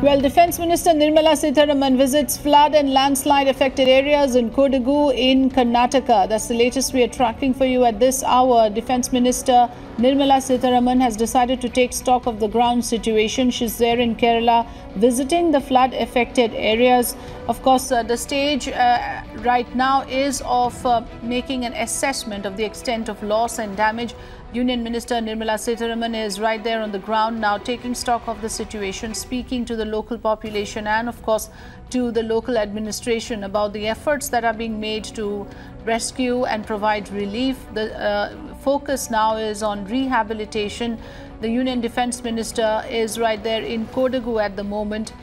Well, Defence Minister Nirmala Sitharaman visits flood and landslide affected areas in Kodagu in Karnataka. That's the latest we are tracking for you at this hour. Defence Minister Nirmala Sitharaman has decided to take stock of the ground situation. She's there in Kerala visiting the flood affected areas. Of course, the stage right now is of making an assessment of the extent of loss and damage. Union Minister Nirmala Sitharaman is right there on the ground now, taking stock of the situation, speaking to the local population and of course to the local administration about the efforts that are being made to rescue and provide relief. The focus now is on rehabilitation. The Union Defence Minister is right there in Kodagu at the moment.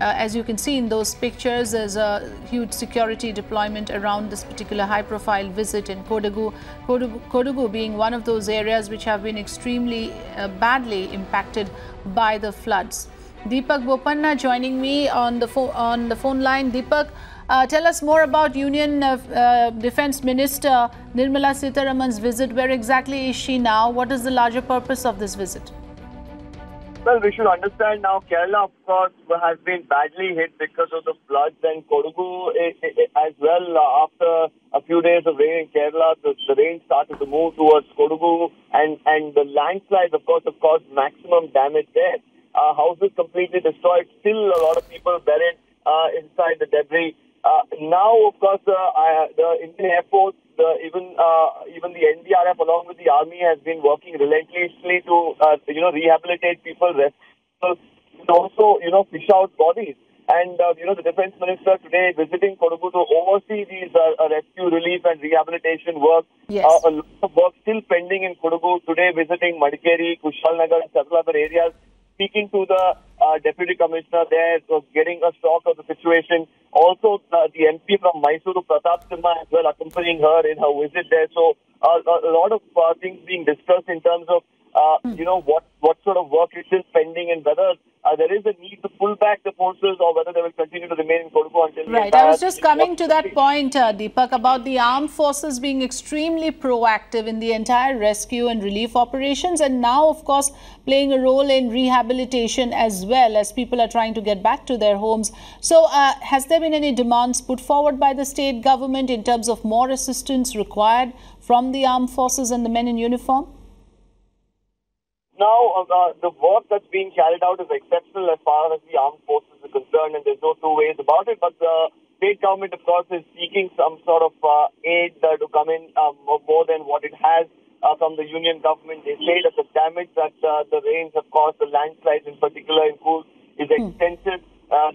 As you can see in those pictures, there's a huge security deployment around this particular high-profile visit in Kodagu. Kodagu being one of those areas which have been extremely badly impacted by the floods. Deepak Bopanna joining me on the phone line. Deepak, tell us more about Union Defence Minister Nirmala Sitharaman's visit. Where exactly is she now? What is the larger purpose of this visit? Well, we should understand now Kerala, of course, has been badly hit because of the floods, and Kodagu as well. After a few days of rain in Kerala, the rain started to move towards Kodagu, and the landslides, of course, have caused maximum damage there. Houses completely destroyed, still a lot of people buried inside the debris. Now, of course, the Indian Air Force, even the NDRF along with the Army has been working relentlessly to rehabilitate people, and also fish out bodies. And the Defence Minister today visiting Kodagu to oversee these rescue, relief and rehabilitation work. Yes. A lot of work still pending in Kodagu. Today visiting Madikeri, Kushalnagar and several other areas, speaking to the Deputy Commissioner there, so getting a stock of the situation. Also, the MP from Mysuru, Pratap Sharma, as well, accompanying her in her visit there. So, a lot of things being discussed in terms of, what sort of work is still pending and whether there is a need to pull back the forces or whether they will continue to remain in Kodagu until... Right. I was just coming to that point, Deepak, about the armed forces being extremely proactive in the entire rescue and relief operations, and now, of course, playing a role in rehabilitation as well as people are trying to get back to their homes. So, has there been any demands put forward by the state government in terms of more assistance required from the armed forces and the men in uniform? Now, the work that's being carried out is exceptional as far as the armed forces are concerned, and there's no two ways about it. But the state government, of course, is seeking some sort of aid to come in more than what it has from the union government. They say that the damage that the rains have caused, the landslides in particular in Cool, is extensive.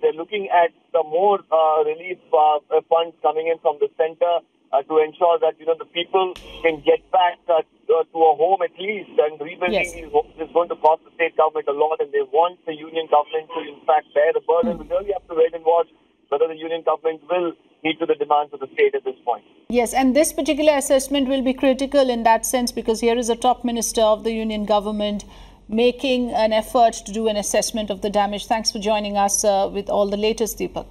They're looking at some more relief funds coming in from the center to ensure that the people can get back to a home at least, and rebuilding these homes is going to cost the state government a lot, and they want the union government to in fact bear the burden. We really have to wait and watch whether the union government will meet to the demands of the state at this point. Yes, and this particular assessment will be critical in that sense, because here is a top minister of the union government making an effort to do an assessment of the damage. Thanks for joining us with all the latest, Deepak.